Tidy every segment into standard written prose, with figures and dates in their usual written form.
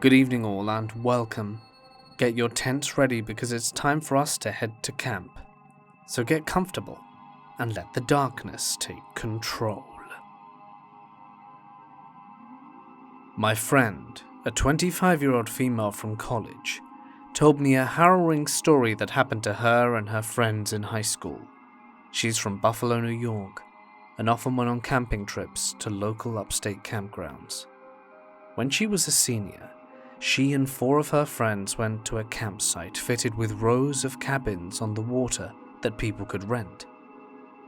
Good evening all and welcome. Get your tents ready because it's time for us to head to camp. So get comfortable and let the darkness take control. My friend, a 25-year-old female from college, told me a harrowing story that happened to her and her friends in high school. She's from Buffalo, New York, and often went on camping trips to local upstate campgrounds. When she was a senior, she and 4 of her friends went to a campsite fitted with rows of cabins on the water that people could rent.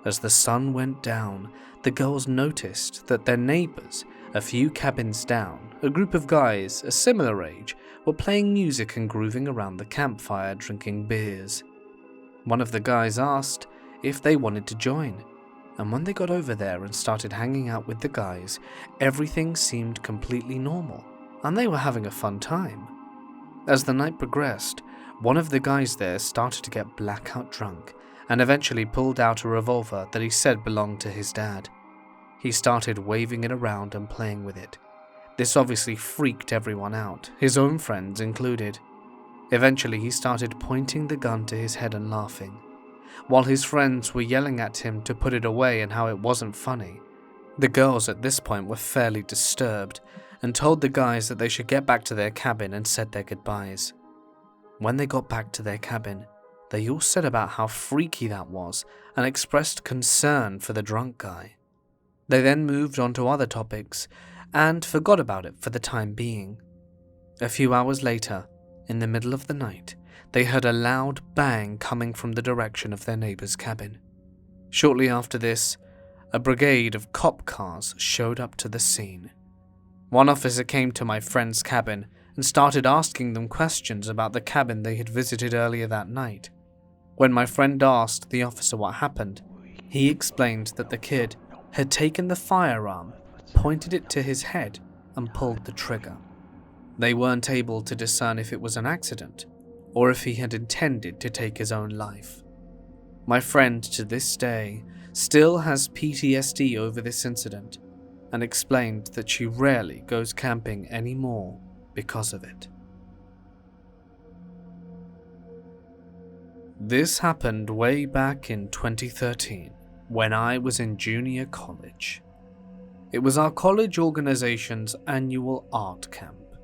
As the sun went down, the girls noticed that their neighbors, a few cabins down, a group of guys a similar age, were playing music and grooving around the campfire drinking beers. One of the guys asked if they wanted to join, and when they got over there and started hanging out with the guys, everything seemed completely normal, and they were having a fun time. As the night progressed, one of the guys there started to get blackout drunk and eventually pulled out a revolver that he said belonged to his dad. He started waving it around and playing with it. This obviously freaked everyone out, his own friends included. Eventually he started pointing the gun to his head and laughing, while his friends were yelling at him to put it away and how it wasn't funny. The girls at this point were fairly disturbed and told the guys that they should get back to their cabin and said their goodbyes. When they got back to their cabin, they all said about how freaky that was and expressed concern for the drunk guy. They then moved on to other topics and forgot about it for the time being. A few hours later, in the middle of the night, they heard a loud bang coming from the direction of their neighbor's cabin. Shortly after this, a brigade of cop cars showed up to the scene. One officer came to my friend's cabin and started asking them questions about the cabin they had visited earlier that night. When my friend asked the officer what happened, he explained that the kid had taken the firearm, pointed it to his head, and pulled the trigger. They weren't able to discern if it was an accident or if he had intended to take his own life. My friend, to this day, still has PTSD over this incident and explained that she rarely goes camping anymore because of it. This happened way back in 2013 when I was in junior college. It was our college organization's annual art camp.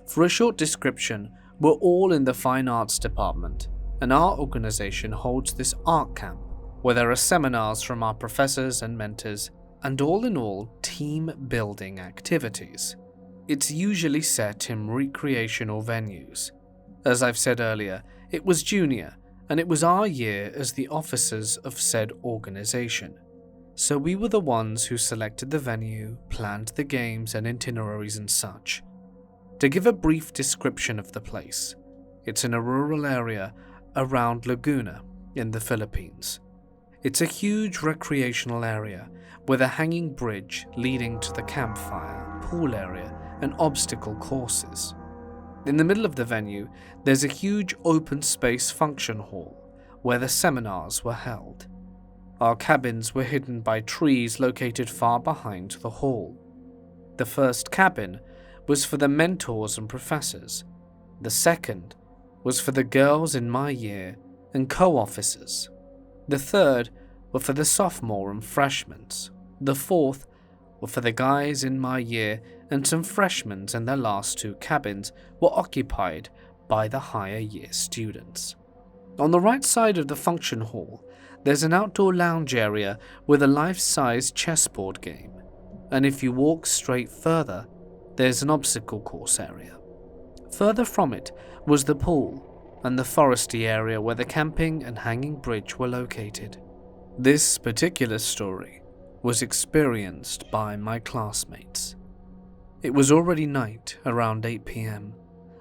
For a short description, we're all in the fine arts department, and our organization holds this art camp where there are seminars from our professors and mentors, and all in all, team-building activities. It's usually set in recreational venues. As I've said earlier, it was junior, and it was our year as the officers of said organization. So we were the ones who selected the venue, planned the games and itineraries and such. To give a brief description of the place, it's in a rural area around Laguna in the Philippines. It's a huge recreational area with a hanging bridge leading to the campfire, pool area, and obstacle courses. In the middle of the venue, there's a huge open space function hall where the seminars were held. Our cabins were hidden by trees located far behind the hall. The first cabin was for the mentors and professors. The second was for the girls in my year and co-officers. The third were for the sophomore and freshmen. The fourth were for the guys in my year, and some freshmen in their last 2 cabins were occupied by the higher year students. On the right side of the function hall, there's an outdoor lounge area with a life-size chessboard game, and if you walk straight further, there's an obstacle course area. Further from it was the pool and the foresty area where the camping and hanging bridge were located. This particular story was experienced by my classmates. It was already night, around 8 p.m,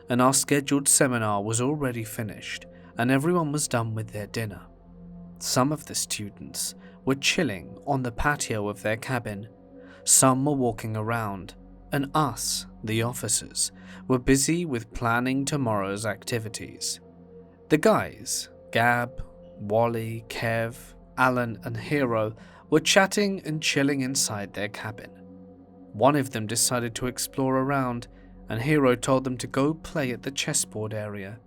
and our scheduled seminar was already finished and everyone was done with their dinner. Some of the students were chilling on the patio of their cabin, some were walking around, and us, the officers, were busy with planning tomorrow's activities. The guys, Gab, Wally, Kev, Alan, and Hero, were chatting and chilling inside their cabin. One of them decided to explore around and Hero told them to go play at the chessboard area,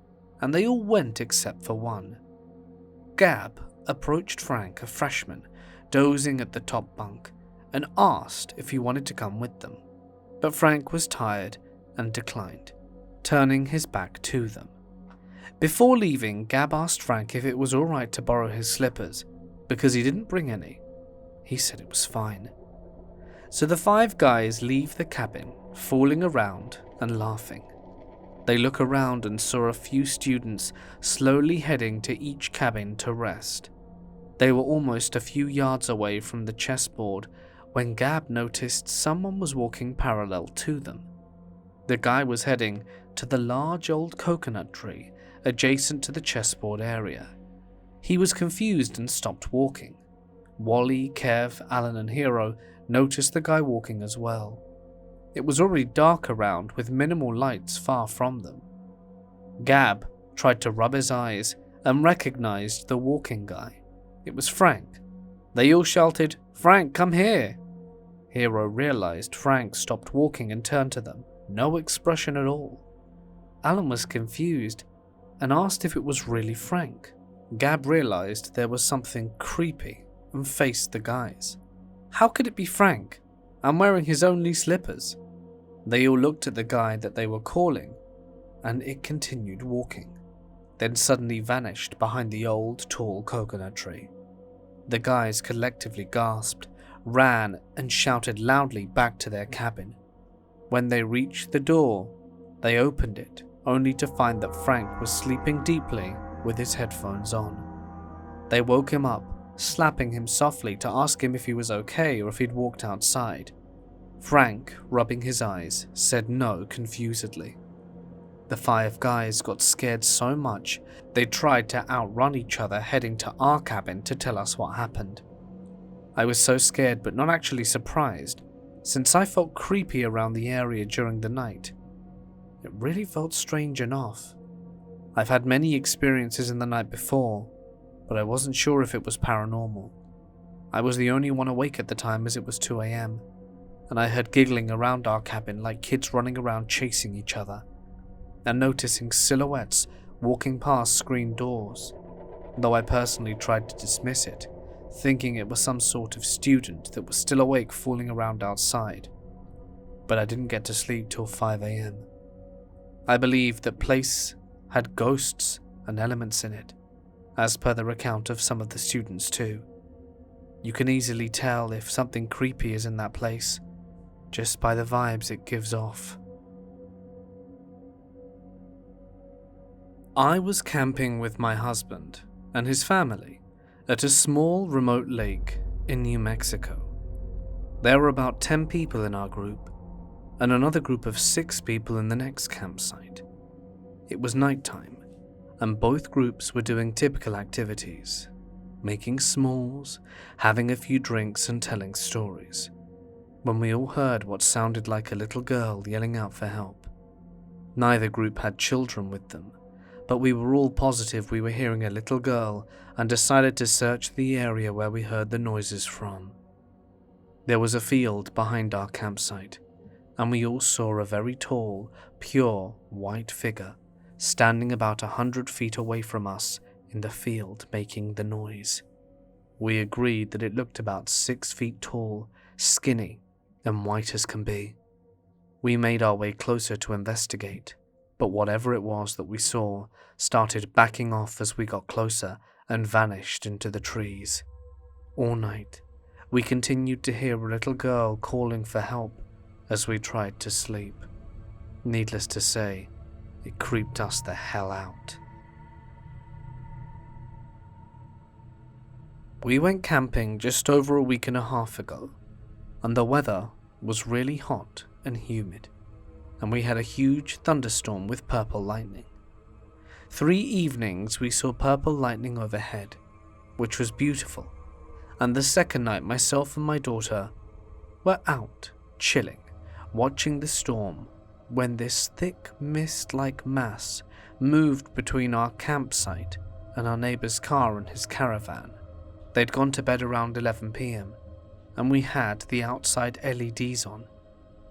and they all went except for one. Gab approached Frank, a freshman, dozing at the top bunk, and asked if he wanted to come with them, but Frank was tired and declined, turning his back to them. Before leaving, Gab asked Frank if it was alright to borrow his slippers, because he didn't bring any. He said it was fine. So the 5 guys leave the cabin, fooling around and laughing. They look around and saw a few students slowly heading to each cabin to rest. They were almost a few yards away from the chessboard when Gab noticed someone was walking parallel to them. The guy was heading to the large old coconut tree adjacent to the chessboard area. He was confused and stopped walking. Wally, Kev, Alan and Hero noticed the guy walking as well. It was already dark around with minimal lights far from them. Gab tried to rub his eyes and recognized the walking guy. It was Frank. They all shouted, "Frank, come here!" Hero realized Frank stopped walking and turned to them, no expression at all. Alan was confused and asked if it was really Frank. Gab realized there was something creepy and faced the guys. How could it be Frank? I'm wearing his only slippers. They all looked at the guy that they were calling, and it continued walking, then suddenly vanished behind the old, tall coconut tree. The guys collectively gasped, ran, and shouted loudly back to their cabin. When they reached the door, they opened it, only to find that Frank was sleeping deeply with his headphones on. They woke him up, slapping him softly to ask him if he was okay or if he'd walked outside. Frank, rubbing his eyes, said no confusedly. The 5 guys got scared so much they tried to outrun each other heading to our cabin to tell us what happened. I was so scared but not actually surprised, since I felt creepy around the area during the night. It really felt strange enough. I've had many experiences in the night before, but I wasn't sure if it was paranormal. I was the only one awake at the time as it was 2 a.m, and I heard giggling around our cabin like kids running around chasing each other, and noticing silhouettes walking past screen doors, though I personally tried to dismiss it, thinking it was some sort of student that was still awake fooling around outside. But I didn't get to sleep till 5 a.m. I believe that place had ghosts and elements in it, as per the recount of some of the students too. You can easily tell if something creepy is in that place, just by the vibes it gives off. I was camping with my husband and his family at a small remote lake in New Mexico. There were about 10 people in our group, and another group of 6 people in the next campsite. It was nighttime, and both groups were doing typical activities, making s'mores, having a few drinks and telling stories, when we all heard what sounded like a little girl yelling out for help. Neither group had children with them, but we were all positive we were hearing a little girl and decided to search the area where we heard the noises from. There was a field behind our campsite, and we all saw a very tall, pure, white figure standing about 100 feet away from us in the field making the noise. We agreed that it looked about 6 feet tall, skinny, and white as can be. We made our way closer to investigate, but whatever it was that we saw started backing off as we got closer and vanished into the trees. All night, we continued to hear a little girl calling for help as we tried to sleep. Needless to say, it creeped us the hell out. We went camping just over a week and a half ago, and the weather was really hot and humid, and we had a huge thunderstorm with purple lightning. 3 evenings we saw purple lightning overhead, which was beautiful, and the second night myself and my daughter were out chilling, watching the storm, when this thick mist-like mass moved between our campsite and our neighbour's car and his caravan. They'd gone to bed around 11 p.m, and we had the outside LEDs on,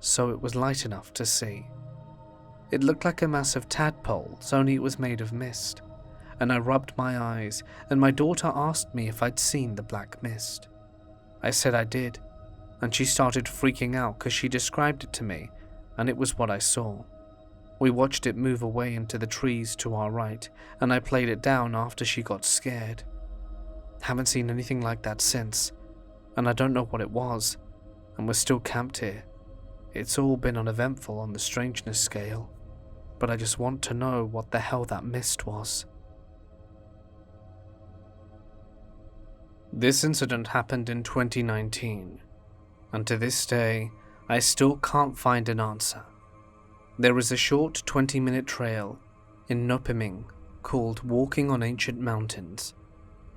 so it was light enough to see. It looked like a mass of tadpoles, only it was made of mist, and I rubbed my eyes, and my daughter asked me if I'd seen the black mist. I said I did, and she started freaking out because she described it to me, and it was what I saw. We watched it move away into the trees to our right, and I played it down after she got scared. Haven't seen anything like that since, and I don't know what it was, and we're still camped here. It's all been uneventful on the strangeness scale, but I just want to know what the hell that mist was. This incident happened in 2019, and to this day, I still can't find an answer. There is a short 20-minute trail in Nopiming called Walking on Ancient Mountains.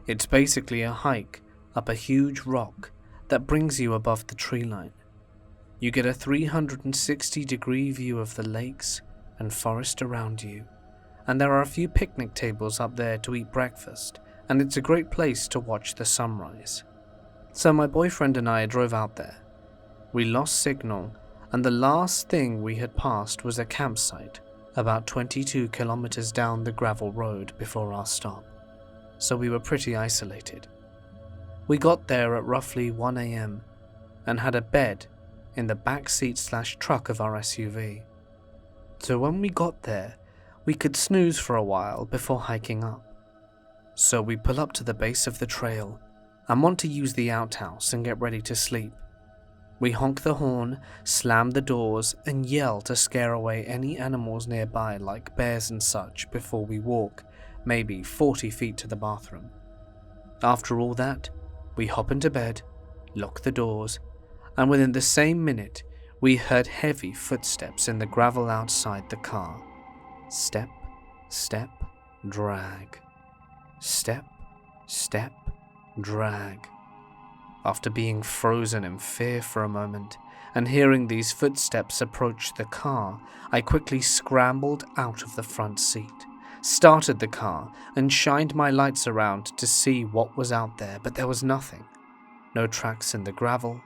It's basically a hike up a huge rock that brings you above the tree line. You get a 360-degree view of the lakes and forest around you, and there are a few picnic tables up there to eat breakfast, and it's a great place to watch the sunrise. So my boyfriend and I drove out there. We lost signal, and the last thing we had passed was a campsite about 22 kilometers down the gravel road before our stop, so we were pretty isolated. We got there at roughly 1 a.m. and had a bed in the back seat/truck of our SUV. So when we got there, we could snooze for a while before hiking up. So we pull up to the base of the trail and want to use the outhouse and get ready to sleep. We honk the horn, slam the doors, and yell to scare away any animals nearby like bears and such before we walk, maybe 40 feet to the bathroom. After all that, we hop into bed, lock the doors, and within the same minute, we heard heavy footsteps in the gravel outside the car. Step, step, drag. Step, step, drag. After being frozen in fear for a moment, and hearing these footsteps approach the car, I quickly scrambled out of the front seat, started the car, and shined my lights around to see what was out there, but there was nothing. No tracks in the gravel,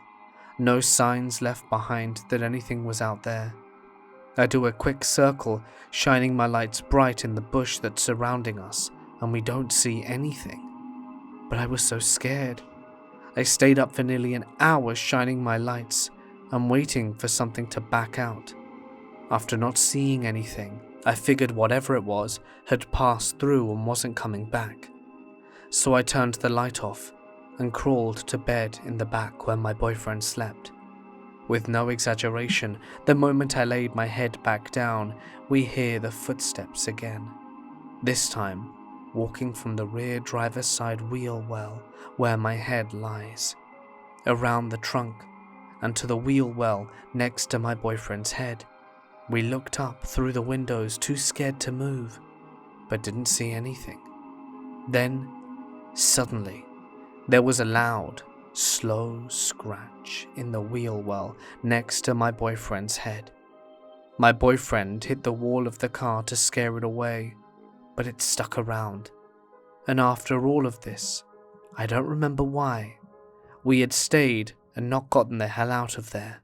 no signs left behind that anything was out there. I do a quick circle, shining my lights bright in the bush that's surrounding us, and we don't see anything. But I was so scared. I stayed up for nearly an hour shining my lights and waiting for something to back out. After not seeing anything, I figured whatever it was had passed through and wasn't coming back. So I turned the light off and crawled to bed in the back where my boyfriend slept. With no exaggeration, the moment I laid my head back down, we hear the footsteps again. This time, walking from the rear driver's side wheel well where my head lies, around the trunk, and to the wheel well next to my boyfriend's head. We looked up through the windows, too scared to move, but didn't see anything. Then, suddenly, there was a loud, slow scratch in the wheel well next to my boyfriend's head. My boyfriend hit the wall of the car to scare it away, but it stuck around. And after all of this, I don't remember why, we had stayed and not gotten the hell out of there.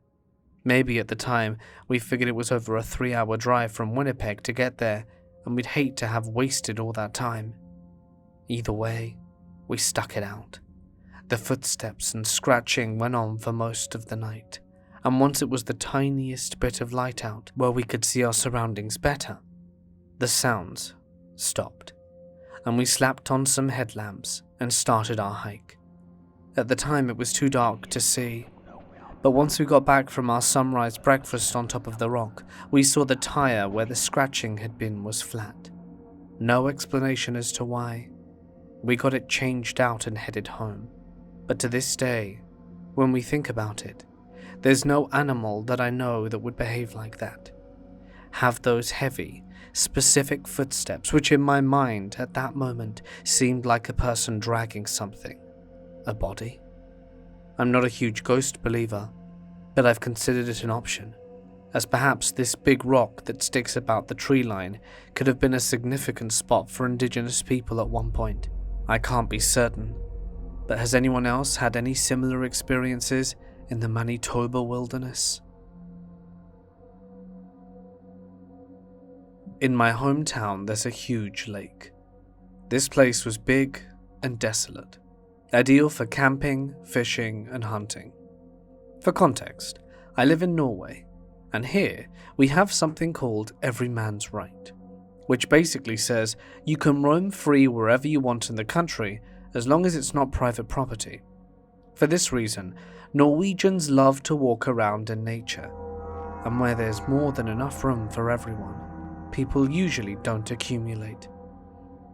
Maybe at the time, we figured it was over a 3-hour drive from Winnipeg to get there, and we'd hate to have wasted all that time. Either way, we stuck it out. The footsteps and scratching went on for most of the night, and once it was the tiniest bit of light out where we could see our surroundings better, the sounds stopped, and we slapped on some headlamps and started our hike. At the time it was too dark to see, but once we got back from our sunrise breakfast on top of the rock, we saw the tire where the scratching had been was flat. No explanation as to why. We got it changed out and headed home. But to this day, when we think about it, there's no animal that I know that would behave like that. Have those heavy, specific footsteps which in my mind at that moment seemed like a person dragging something. A body? I'm not a huge ghost believer, but I've considered it an option, as perhaps this big rock that sticks about the tree line could have been a significant spot for indigenous people at one point. I can't be certain, but has anyone else had any similar experiences in the Manitoba wilderness? In my hometown, there's a huge lake. This place was big and desolate, ideal for camping, fishing, and hunting. For context, I live in Norway, and here we have something called every man's right, which basically says you can roam free wherever you want in the country as long as it's not private property. For this reason, Norwegians love to walk around in nature, and where there's more than enough room for everyone, people usually don't accumulate.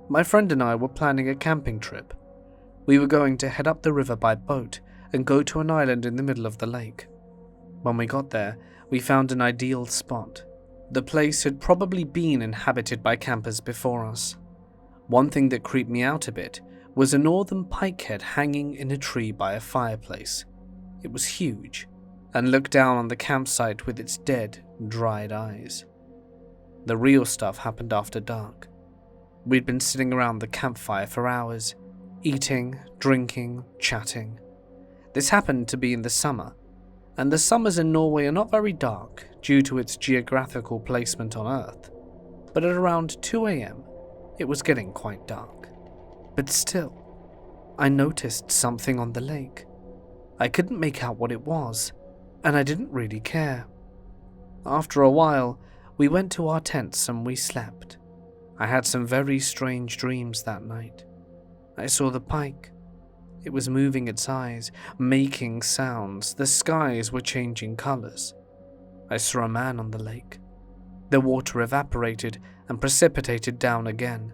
My friend and I were planning a camping trip. We were going to head up the river by boat and go to an island in the middle of the lake. When we got there, we found an ideal spot. The place had probably been inhabited by campers before us. One thing that creeped me out a bit was a northern pikehead hanging in a tree by a fireplace. It was huge and looked down on the campsite with its dead, dried eyes. The real stuff happened after dark. We'd been sitting around the campfire for hours, eating, drinking, chatting. This happened to be in the summer, and the summers in Norway are not very dark due to its geographical placement on Earth. But at around 2 a.m, it was getting quite dark. But still, I noticed something on the lake. I couldn't make out what it was, and I didn't really care. After a while, we went to our tents and we slept. I had some very strange dreams that night. I saw the pike. It was moving its eyes, making sounds. The skies were changing colors. I saw a man on the lake. The water evaporated and precipitated down again.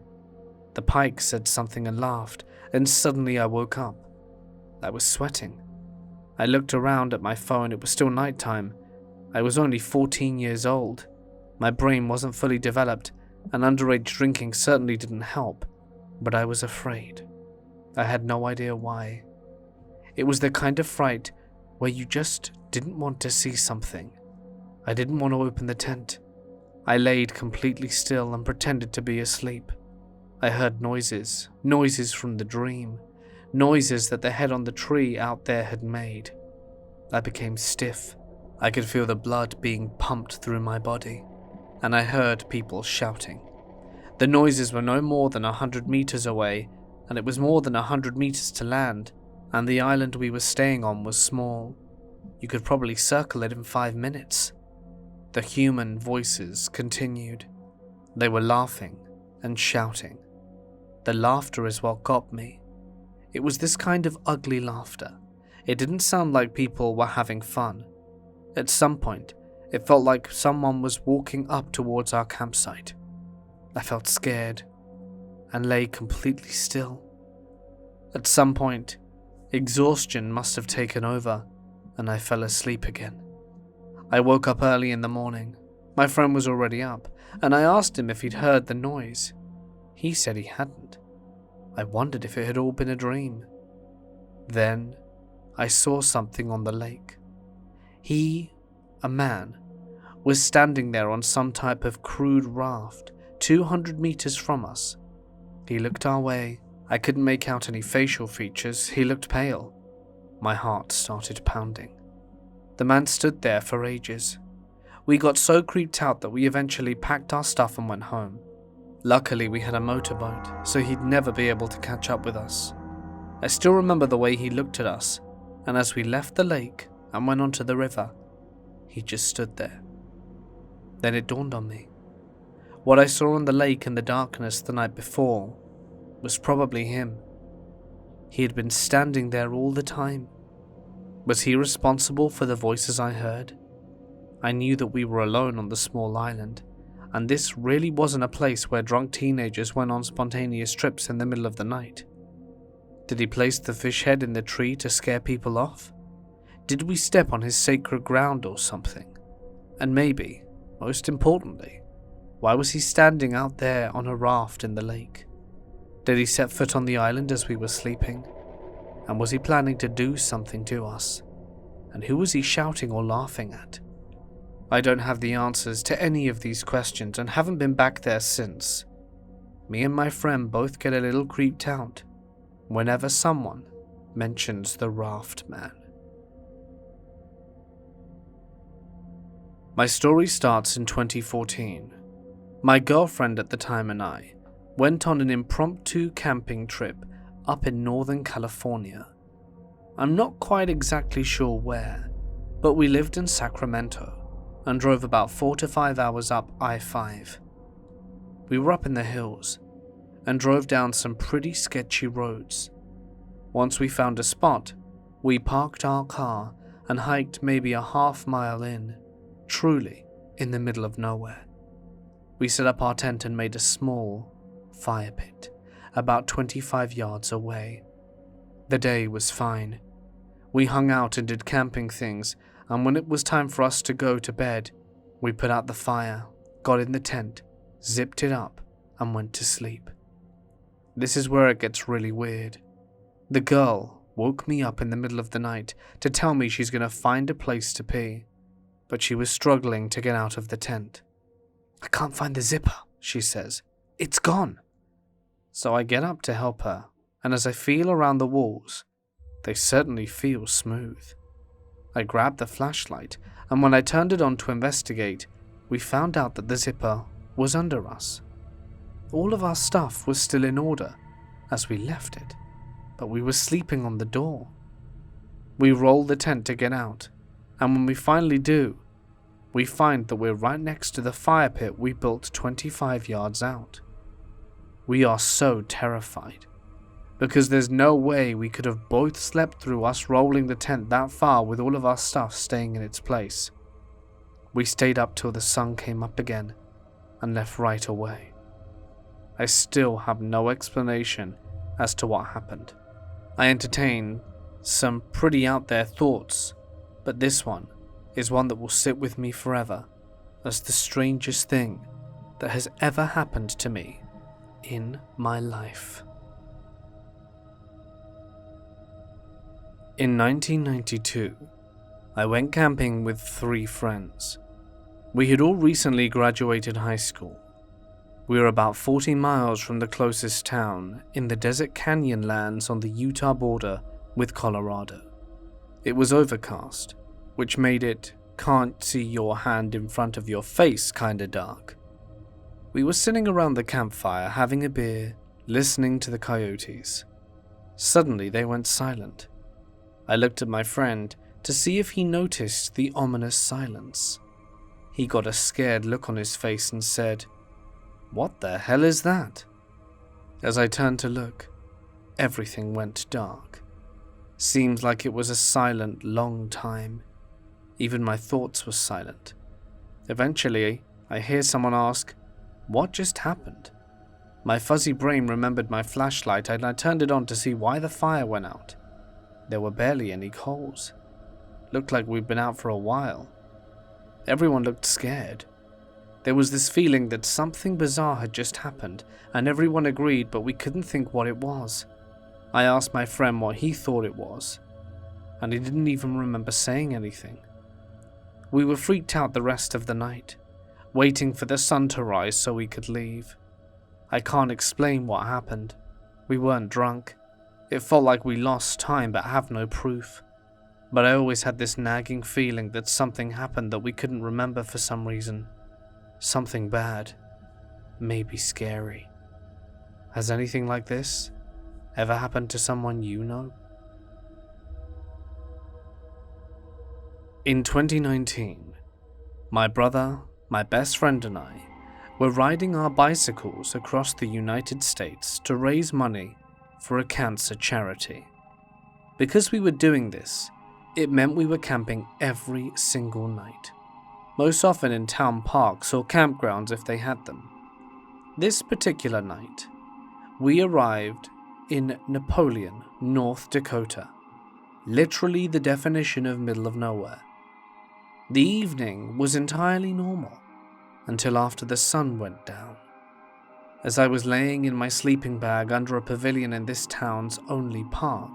The pike said something and laughed, and suddenly I woke up. I was sweating. I looked around at my phone. It was still nighttime. I was only 14 years old. My brain wasn't fully developed, and underage drinking certainly didn't help, but I was afraid. I had no idea why. It was the kind of fright where you just didn't want to see something. I didn't want to open the tent. I laid completely still and pretended to be asleep. I heard noises from the dream, noises that the head on the tree out there had made. I became stiff. I could feel the blood being pumped through my body, and I heard people shouting. The noises were no more than 100 meters away, and it was more than 100 meters to land, and the island we were staying on was small. You could probably circle it in 5 minutes. The human voices continued. They were laughing and shouting. The laughter is what got me. It was this kind of ugly laughter. It didn't sound like people were having fun. At some point, it felt like someone was walking up towards our campsite. I felt scared and lay completely still. At some point, exhaustion must have taken over and I fell asleep again. I woke up early in the morning. My friend was already up, and I asked him if he'd heard the noise. He said he hadn't. I wondered if it had all been a dream. Then, I saw something on the lake. He, a man, was standing there on some type of crude raft, 200 meters from us. He looked our way. I couldn't make out any facial features. He looked pale. My heart started pounding. The man stood there for ages. We got so creeped out that we eventually packed our stuff and went home. Luckily, we had a motorboat, so he'd never be able to catch up with us. I still remember the way he looked at us, and as we left the lake and went onto the river, he just stood there. Then it dawned on me. What I saw on the lake in the darkness the night before was probably him. He had been standing there all the time. Was he responsible for the voices I heard? I knew that we were alone on the small island, and this really wasn't a place where drunk teenagers went on spontaneous trips in the middle of the night. Did he place the fish head in the tree to scare people off? Did we step on his sacred ground or something? And maybe, most importantly, why was he standing out there on a raft in the lake? Did he set foot on the island as we were sleeping? And was he planning to do something to us? And who was he shouting or laughing at? I don't have the answers to any of these questions and haven't been back there since. Me and my friend both get a little creeped out whenever someone mentions the Raft Man. My story starts in 2014. My girlfriend at the time and I went on an impromptu camping trip up in Northern California. I'm not quite exactly sure where, but we lived in Sacramento and drove about 4 to 5 hours up I-5. We were up in the hills and drove down some pretty sketchy roads. Once we found a spot, we parked our car and hiked maybe a half-mile in, truly in the middle of nowhere. We set up our tent and made a small fire pit about 25 yards away. The day was fine. We hung out and did camping things, and when it was time for us to go to bed, we put out the fire, got in the tent, zipped it up, and went to sleep. This is where it gets really weird. The girl woke me up in the middle of the night to tell me she's going to find a place to pee, but she was struggling to get out of the tent. "I can't find the zipper," she says. "It's gone." So I get up to help her, and as I feel around the walls, they certainly feel smooth. I grabbed the flashlight, and when I turned it on to investigate, we found out that the zipper was under us. All of our stuff was still in order as we left it, but we were sleeping on the door. We roll the tent to get out, and when we finally do, we find that we're right next to the fire pit we built 25 yards out. We are so terrified, because there's no way we could have both slept through us rolling the tent that far with all of our stuff staying in its place. We stayed up till the sun came up again and left right away. I still have no explanation as to what happened. I entertain some pretty out there thoughts, but this one is one that will sit with me forever as the strangest thing that has ever happened to me in my life. In 1992, I went camping with 3 friends. We had all recently graduated high school. We were about 40 miles from the closest town in the desert canyon lands on the Utah border with Colorado. It was overcast, which made it can't see your hand in front of your face kinda dark. We were sitting around the campfire having a beer, listening to the coyotes. Suddenly they went silent. I looked at my friend to see if he noticed the ominous silence. He got a scared look on his face and said, "What the hell is that?" As I turned to look, everything went dark. Seemed like it was a silent, long time. Even my thoughts were silent. Eventually, I hear someone ask, "What just happened?" My fuzzy brain remembered my flashlight and I turned it on to see why the fire went out. There were barely any coals. Looked like we'd been out for a while. Everyone looked scared. There was this feeling that something bizarre had just happened, and everyone agreed, but we couldn't think what it was. I asked my friend what he thought it was, and he didn't even remember saying anything. We were freaked out the rest of the night, waiting for the sun to rise so we could leave. I can't explain what happened. We weren't drunk. It felt like we lost time but have no proof. But I always had this nagging feeling that something happened that we couldn't remember for some reason. Something bad. Maybe scary. Has anything like this ever happened to someone you know? In 2019, my brother, my best friend and I were riding our bicycles across the United States to raise money for a cancer charity. Because we were doing this, it meant we were camping every single night, most often in town parks or campgrounds if they had them. This particular night, we arrived in Napoleon, North Dakota, literally the definition of middle of nowhere. The evening was entirely normal until after the sun went down. As I was laying in my sleeping bag under a pavilion in this town's only park,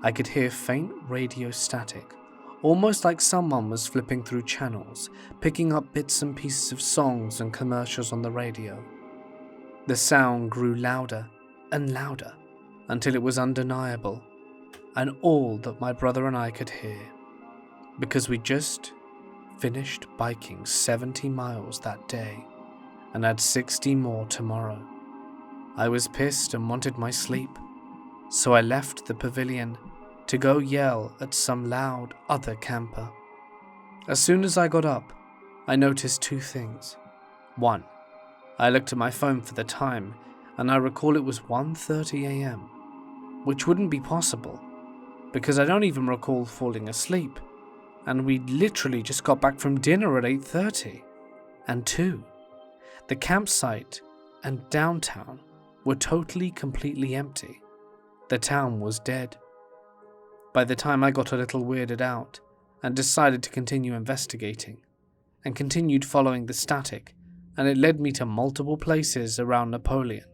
I could hear faint radio static, almost like someone was flipping through channels, picking up bits and pieces of songs and commercials on the radio. The sound grew louder and louder until it was undeniable, and all that my brother and I could hear, because we just finished biking 70 miles that day. and add 60 more tomorrow. I was pissed and wanted my sleep, so I left the pavilion to go yell at some loud other camper. As soon as I got up, I noticed two things. One, I looked at my phone for the time, and I recall it was 1:30 a.m., which wouldn't be possible, because I don't even recall falling asleep, and we literally just got back from dinner at 8:30. And two, the campsite and downtown were completely empty. The town was dead. By the time I got a little weirded out and decided to continue investigating, and continued following the static, and it led me to multiple places around Napoleon.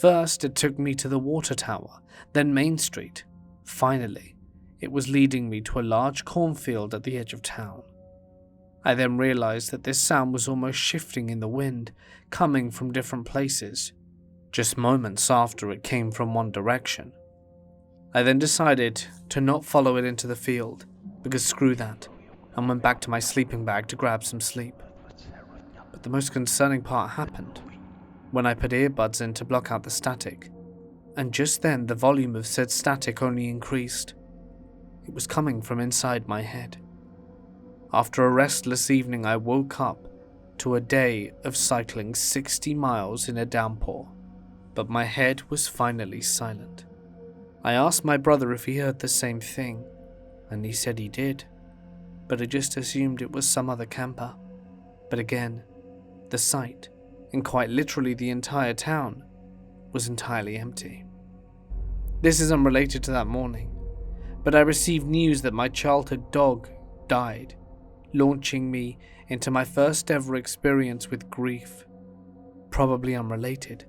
First, it took me to the water tower, then Main Street. Finally, it was leading me to a large cornfield at the edge of town. I then realized that this sound was almost shifting in the wind, coming from different places, just moments after it came from one direction. I then decided to not follow it into the field, because screw that, and went back to my sleeping bag to grab some sleep. But the most concerning part happened when I put earbuds in to block out the static, and just then the volume of said static only increased. It was coming from inside my head. After a restless evening, I woke up to a day of cycling 60 miles in a downpour, but my head was finally silent. I asked my brother if he heard the same thing, and he said he did, but I just assumed it was some other camper. But again, the site, and quite literally the entire town, was entirely empty. This is unrelated to that morning, but I received news that my childhood dog died, launching me into my first ever experience with grief. Probably unrelated,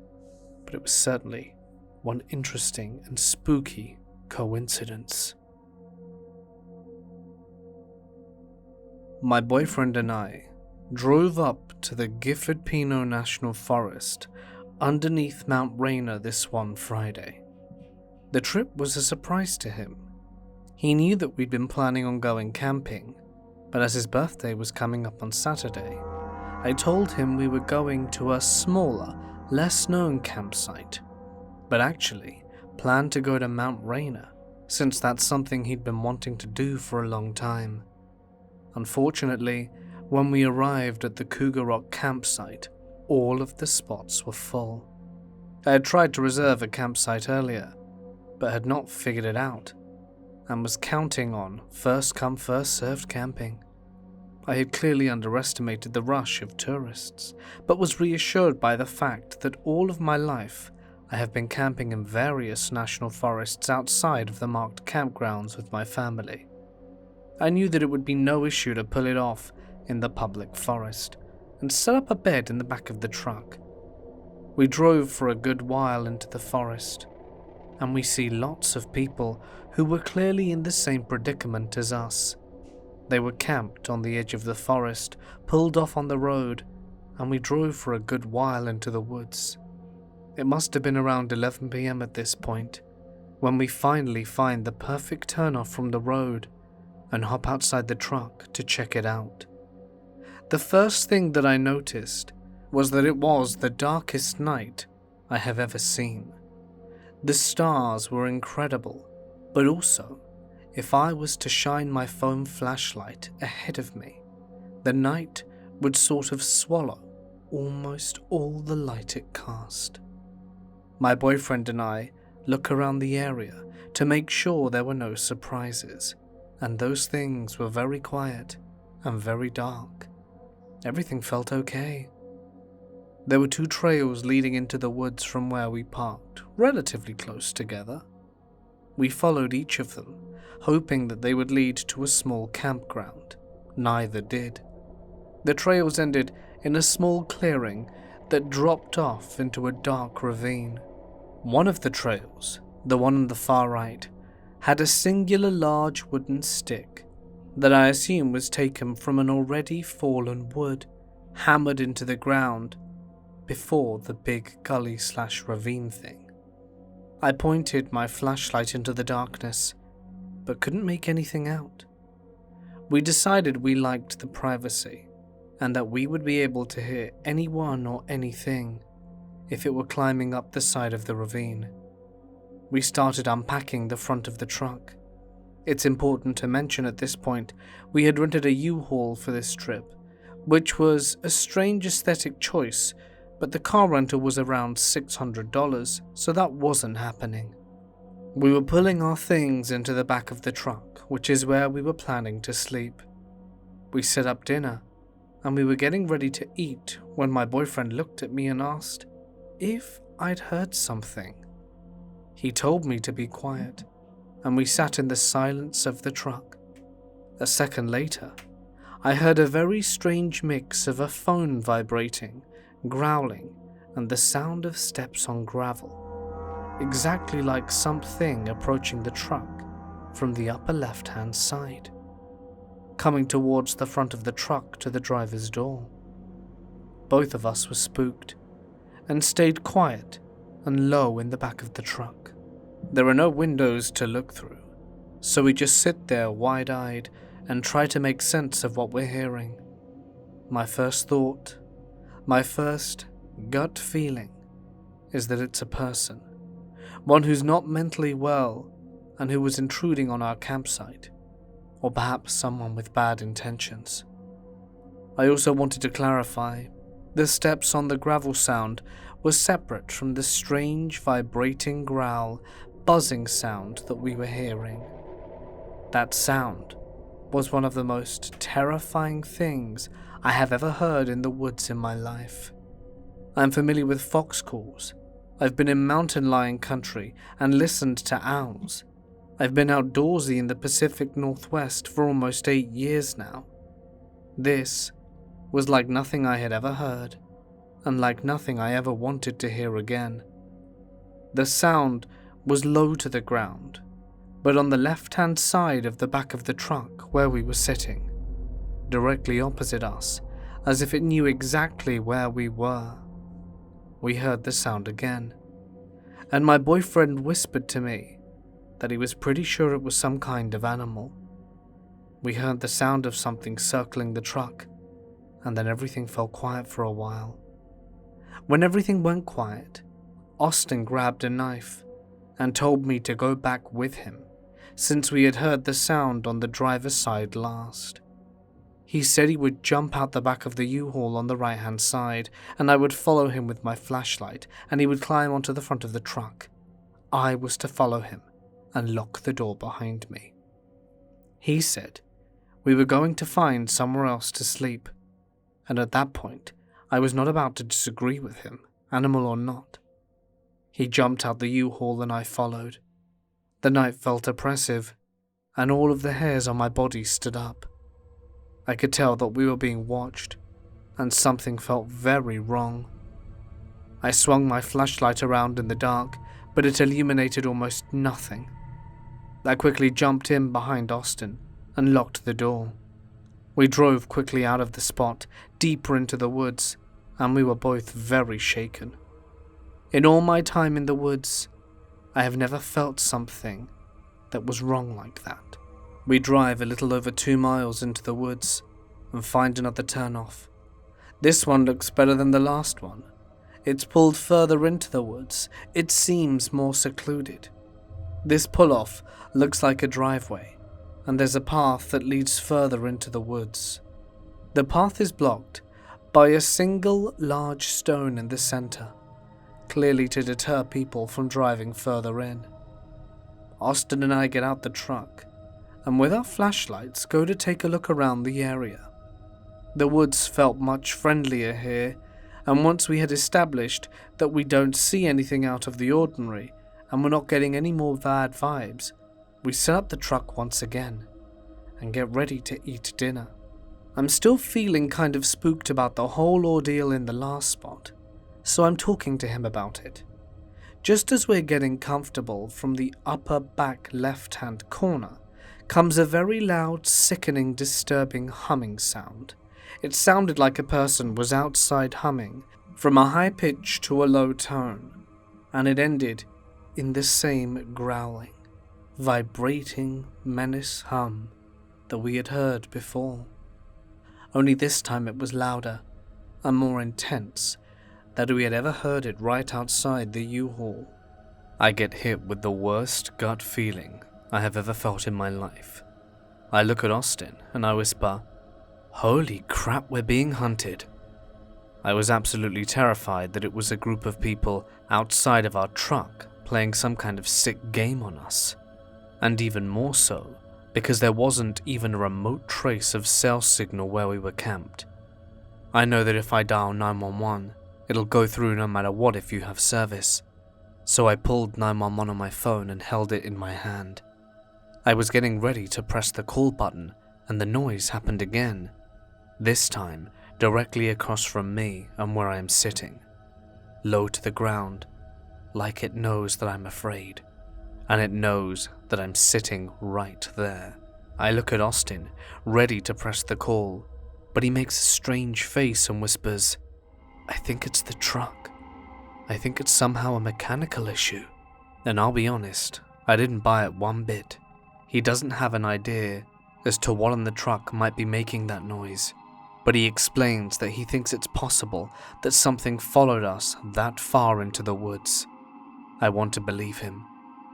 but it was certainly one interesting and spooky coincidence. My boyfriend and I drove up to the Gifford Pinot National Forest underneath Mount Rainier this one Friday. The trip was a surprise to him. He knew that we'd been planning on going camping, but as his birthday was coming up on Saturday, I told him we were going to a smaller, less known campsite, but actually planned to go to Mount Rainier, since that's something he'd been wanting to do for a long time. Unfortunately, when we arrived at the Cougar Rock campsite, all of the spots were full. I had tried to reserve a campsite earlier, but had not figured it out, and was counting on first come first served camping. I had clearly underestimated the rush of tourists, but was reassured by the fact that all of my life I have been camping in various national forests outside of the marked campgrounds with my family. I knew that it would be no issue to pull it off in the public forest and set up a bed in the back of the truck. We drove for a good while into the forest, and we see lots of people who were clearly in the same predicament as us. They were camped on the edge of the forest, pulled off on the road, and we drove for a good while into the woods. It must have been around 11 p.m. at this point, when we finally find the perfect turnoff from the road and hop outside the truck to check it out. The first thing that I noticed was that it was the darkest night I have ever seen. The stars were incredible, but also, if I was to shine my phone flashlight ahead of me, the night would sort of swallow almost all the light it cast. My boyfriend and I look around the area to make sure there were no surprises, and those things were very quiet and very dark. Everything felt okay. There were 2 trails leading into the woods from where we parked, relatively close together. We followed each of them, hoping that they would lead to a small campground. Neither did. The trails ended in a small clearing that dropped off into a dark ravine. One of the trails, the one on the far right, had a singular large wooden stick that I assume was taken from an already fallen wood, hammered into the ground before the big gully/ravine thing. I pointed my flashlight into the darkness, but couldn't make anything out. We decided we liked the privacy, and that we would be able to hear anyone or anything if it were climbing up the side of the ravine. We started unpacking the front of the truck. It's important to mention at this point, we had rented a U-Haul for this trip, which was a strange aesthetic choice, but the car rental was around $600, so that wasn't happening. We were pulling our things into the back of the truck, which is where we were planning to sleep. We set up dinner, and we were getting ready to eat when my boyfriend looked at me and asked if I'd heard something. He told me to be quiet, and we sat in the silence of the truck. A second later, I heard a very strange mix of a phone vibrating, growling, and the sound of steps on gravel, exactly like something approaching the truck from the upper left-hand side, coming towards the front of the truck to the driver's door. Both of us were spooked and stayed quiet and low in the back of the truck. There are no windows to look through, so we just sit there wide-eyed and try to make sense of what we're hearing. My first thought, my first gut feeling, is that it's a person, one who's not mentally well and who was intruding on our campsite, or perhaps someone with bad intentions. I also wanted to clarify, the steps on the gravel sound was separate from the strange vibrating growl, buzzing sound that we were hearing. That sound was one of the most terrifying things I have ever heard in the woods in my life. I'm familiar with fox calls. I've been in mountain lion country and listened to owls. I've been outdoorsy in the Pacific Northwest for almost 8 years now. This was like nothing I had ever heard, and like nothing I ever wanted to hear again. The sound was low to the ground, but on the left-hand side of the back of the truck where we were sitting, directly opposite us, as if it knew exactly where we were. We heard the sound again, and my boyfriend whispered to me that he was pretty sure it was some kind of animal. We heard the sound of something circling the truck, and then everything fell quiet for a while. When everything went quiet, Austin grabbed a knife and told me to go back with him, since we had heard the sound on the driver's side last. He said he would jump out the back of the U-Haul on the right-hand side, and I would follow him with my flashlight, and he would climb onto the front of the truck. I was to follow him and lock the door behind me. He said we were going to find somewhere else to sleep, and at that point, I was not about to disagree with him, animal or not. He jumped out the U-Haul and I followed. The night felt oppressive, and all of the hairs on my body stood up. I could tell that we were being watched, and something felt very wrong. I swung my flashlight around in the dark, but it illuminated almost nothing. I quickly jumped in behind Austin and locked the door. We drove quickly out of the spot, deeper into the woods, and we were both very shaken. In all my time in the woods, I have never felt something that was wrong like that. We drive a little over 2 miles into the woods and find another turnoff. This one looks better than the last one. It's pulled further into the woods. It seems more secluded. This pull-off looks like a driveway, and there's a path that leads further into the woods. The path is blocked by a single large stone in the center, clearly to deter people from driving further in. Austin and I get out the truck, and with our flashlights go to take a look around the area. The woods felt much friendlier here, and once we had established that we don't see anything out of the ordinary, and we're not getting any more bad vibes, we set up the truck once again, and get ready to eat dinner. I'm still feeling kind of spooked about the whole ordeal in the last spot, so I'm talking to him about it. Just as we're getting comfortable, from the upper back left-hand corner comes a very loud, sickening, disturbing humming sound. It sounded like a person was outside humming, from a high pitch to a low tone, and it ended in the same growling, vibrating menace hum that we had heard before. only this time it was louder and more intense than we had ever heard it right outside the U-Haul. I get hit with the worst gut feeling I have ever felt in my life. I look at Austin and I whisper, "Holy crap, we're being hunted." I was absolutely terrified that it was a group of people outside of our truck playing some kind of sick game on us. And even more so, because there wasn't even a remote trace of cell signal where we were camped. I know that if I dial 911, it'll go through no matter what if you have service. So I pulled 911 on my phone and held it in my hand. I was getting ready to press the call button and the noise happened again. This time, directly across from me and where I am sitting, low to the ground, like it knows that I'm afraid, and it knows that I'm sitting right there. I look at Austin, ready to press the call, but he makes a strange face and whispers, "I think it's the truck. I think it's somehow a mechanical issue." And I'll be honest, I didn't buy it one bit. He doesn't have an idea as to what on the truck might be making that noise, but he explains that he thinks it's possible that something followed us that far into the woods. I want to believe him,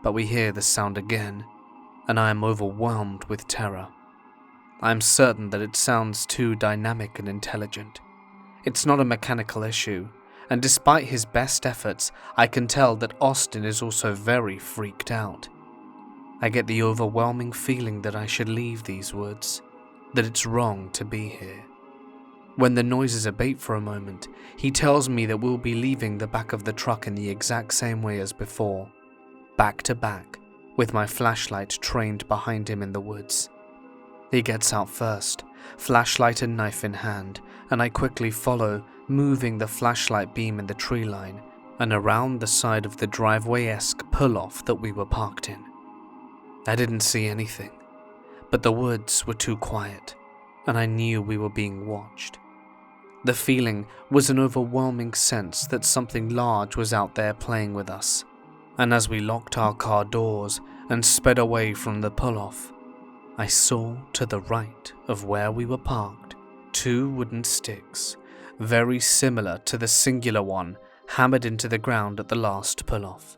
but we hear the sound again, and I am overwhelmed with terror. I am certain that it sounds too dynamic and intelligent. It's not a mechanical issue, and despite his best efforts, I can tell that Austin is also very freaked out. I get the overwhelming feeling that I should leave these woods, that it's wrong to be here. When the noises abate for a moment, he tells me that we'll be leaving the back of the truck in the exact same way as before, back to back, with my flashlight trained behind him in the woods. He gets out first, flashlight and knife in hand, and I quickly follow, moving the flashlight beam in the tree line and around the side of the driveway-esque pull-off that we were parked in. I didn't see anything, but the woods were too quiet, and I knew we were being watched. The feeling was an overwhelming sense that something large was out there playing with us, and as we locked our car doors and sped away from the pull-off, I saw to the right of where we were parked 2 wooden sticks, very similar to the singular one hammered into the ground at the last pull-off.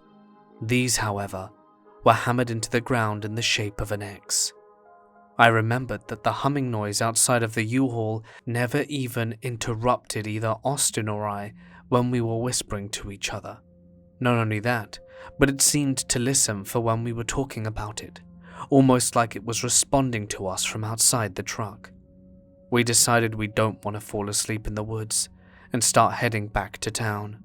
These, however, were hammered into the ground in the shape of an X. I remembered that the humming noise outside of the U-Haul never even interrupted either Austin or I when we were whispering to each other. Not only that, but it seemed to listen for when we were talking about it, almost like it was responding to us from outside the truck. We decided we don't want to fall asleep in the woods and start heading back to town.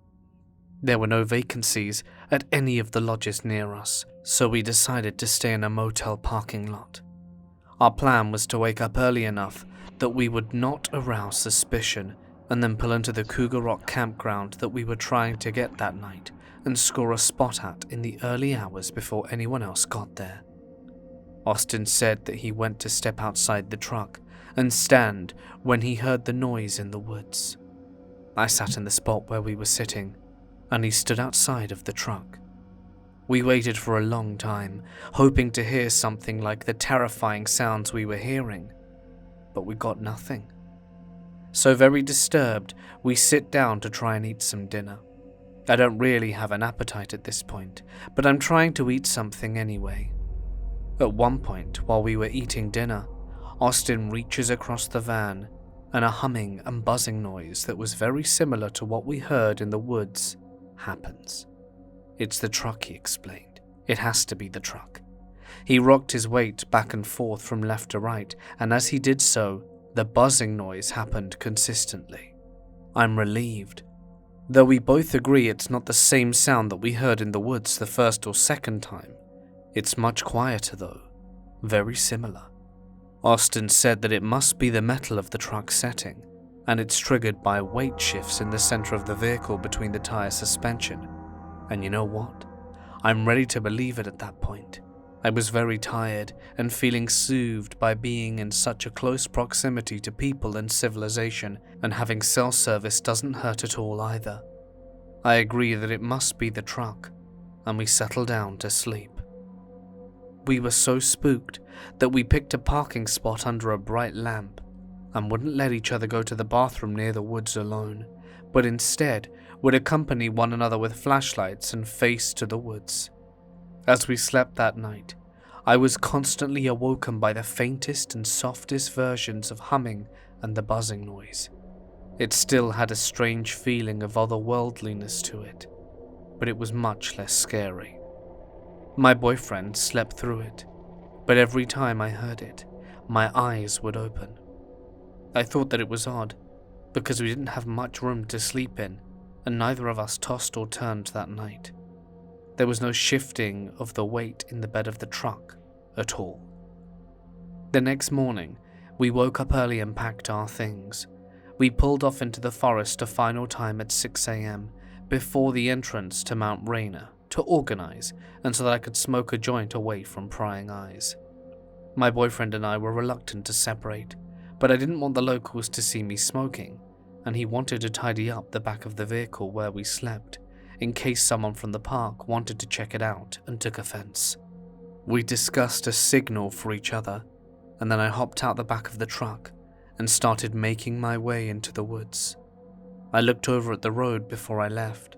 There were no vacancies at any of the lodges near us, so we decided to stay in a motel parking lot. Our plan was to wake up early enough that we would not arouse suspicion and then pull into the Cougar Rock campground that we were trying to get that night and score a spot at in the early hours before anyone else got there. Austin said that he went to step outside the truck and stand when he heard the noise in the woods. I sat in the spot where we were sitting, and he stood outside of the truck. We waited for a long time, hoping to hear something like the terrifying sounds we were hearing, but we got nothing. So very disturbed, we sit down to try and eat some dinner. I don't really have an appetite at this point, but I'm trying to eat something anyway. At one point, while we were eating dinner, Austin reaches across the van, and a humming and buzzing noise that was very similar to what we heard in the woods happens. "It's the truck," he explained. "It has to be the truck." He rocked his weight back and forth from left to right, and as he did so, the buzzing noise happened consistently. I'm relieved. Though we both agree it's not the same sound that we heard in the woods the first or second time. It's much quieter though, very similar. Austin said that it must be the metal of the truck setting, and it's triggered by weight shifts in the center of the vehicle between the tire suspension. And you know what? I'm ready to believe it at that point. I was very tired and feeling soothed by being in such a close proximity to people and civilization, and having cell service doesn't hurt at all either. I agree that it must be the truck, and we settle down to sleep. We were so spooked that we picked a parking spot under a bright lamp, and wouldn't let each other go to the bathroom near the woods alone, but instead would accompany one another with flashlights and face to the woods. As we slept that night, I was constantly awoken by the faintest and softest versions of humming and the buzzing noise. It still had a strange feeling of otherworldliness to it, but it was much less scary. My boyfriend slept through it, but every time I heard it, my eyes would open. I thought that it was odd, because we didn't have much room to sleep in, and neither of us tossed or turned that night. There was no shifting of the weight in the bed of the truck at all. The next morning, we woke up early and packed our things. We pulled off into the forest a final time at 6 a.m. before the entrance to Mount Rainier to organize and so that I could smoke a joint away from prying eyes. My boyfriend and I were reluctant to separate, but I didn't want the locals to see me smoking, and he wanted to tidy up the back of the vehicle where we slept, in case someone from the park wanted to check it out and took offense. We discussed a signal for each other, and then I hopped out the back of the truck and started making my way into the woods. I looked over at the road before I left,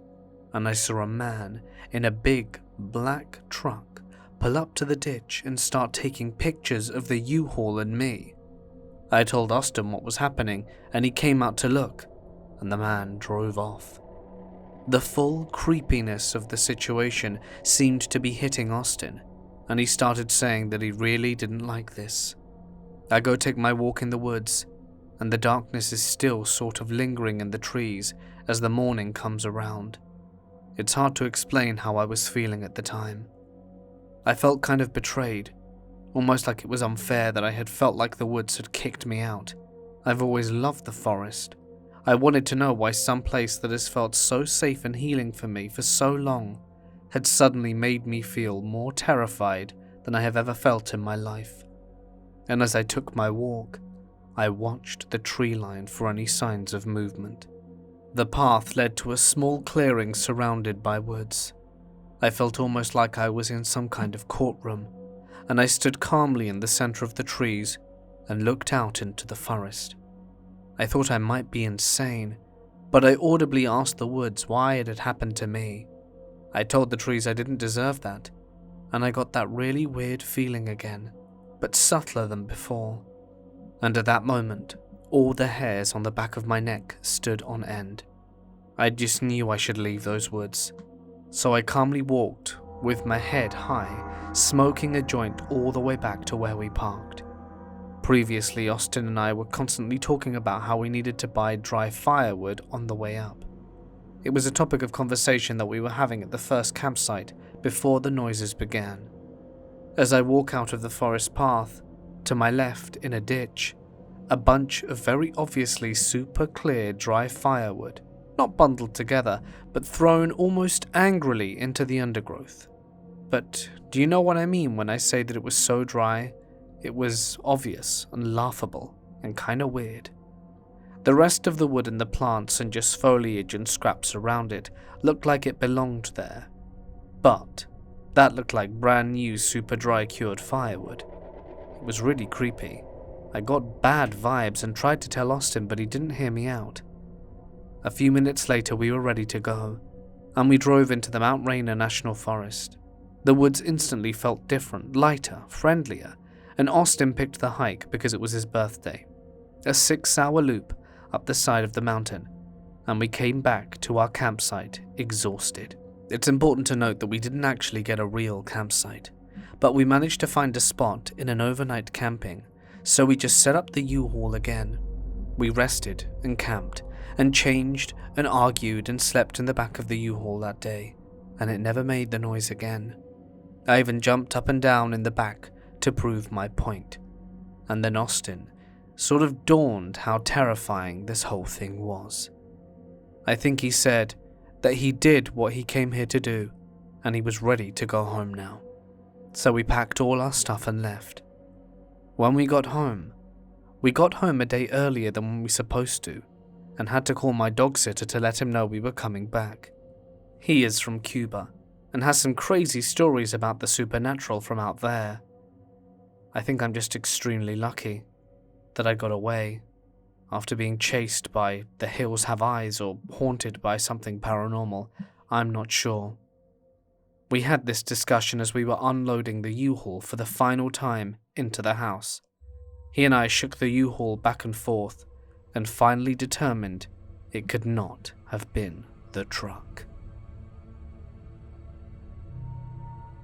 and I saw a man in a big black truck pull up to the ditch and start taking pictures of the U-Haul and me. I told Austin what was happening, and he came out to look, and the man drove off. The full creepiness of the situation seemed to be hitting Austin, and he started saying that he really didn't like this. I go take my walk in the woods, and the darkness is still sort of lingering in the trees as the morning comes around. It's hard to explain how I was feeling at the time. I felt kind of betrayed, almost like it was unfair that I had felt like the woods had kicked me out. I've always loved the forest. I wanted to know why some place that has felt so safe and healing for me for so long had suddenly made me feel more terrified than I have ever felt in my life. And as I took my walk, I watched the tree line for any signs of movement. The path led to a small clearing surrounded by woods. I felt almost like I was in some kind of courtroom, and I stood calmly in the center of the trees and looked out into the forest. I thought I might be insane, but I audibly asked the woods why it had happened to me. I told the trees I didn't deserve that, and I got that really weird feeling again, but subtler than before. And at that moment, all the hairs on the back of my neck stood on end. I just knew I should leave those woods, so I calmly walked with my head high, smoking a joint all the way back to where we parked. Previously, Austin and I were constantly talking about how we needed to buy dry firewood on the way up. It was a topic of conversation that we were having at the first campsite before the noises began. As I walk out of the forest path, to my left in a ditch, a bunch of very obviously super clear dry firewood, not bundled together, but thrown almost angrily into the undergrowth. But do you know what I mean when I say that it was so dry? It was obvious and laughable and kinda weird. The rest of the wood and the plants and just foliage and scraps around it looked like it belonged there. But that looked like brand new super dry cured firewood. It was really creepy. I got bad vibes and tried to tell Austin, but he didn't hear me out. A few minutes later we were ready to go, and we drove into the Mount Rainier National Forest. The woods instantly felt different, lighter, friendlier, and Austin picked the hike because it was his birthday. A 6-hour loop up the side of the mountain, and we came back to our campsite exhausted. It's important to note that we didn't actually get a real campsite, but we managed to find a spot in an overnight camping, so we just set up the U-Haul again. We rested and camped and changed and argued and slept in the back of the U-Haul that day, and it never made the noise again. I even jumped up and down in the back to prove my point, and then Austin sort of dawned how terrifying this whole thing was. I think he said that he did what he came here to do, and he was ready to go home now. So we packed all our stuff and left. When we got home a day earlier than we were supposed to, and had to call my dog sitter to let him know we were coming back. He is from Cuba, and has some crazy stories about the supernatural from out there. I think I'm just extremely lucky that I got away after being chased by the hills have eyes or haunted by something paranormal, I'm not sure. We had this discussion as we were unloading the U-Haul for the final time into the house. He and I shook the U-Haul back and forth and finally determined it could not have been the truck.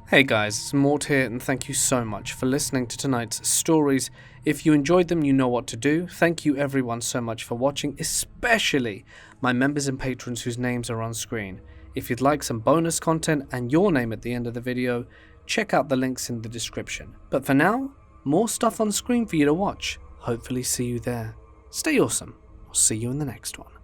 Hey guys, it's Mort here, and thank you so much for listening to tonight's stories. If you enjoyed them, you know what to do. Thank you everyone so much for watching, especially my members and patrons whose names are on screen. If you'd like some bonus content and your name at the end of the video, check out the links in the description. But for now, more stuff on screen for you to watch. Hopefully see you there. Stay awesome. I'll see you in the next one.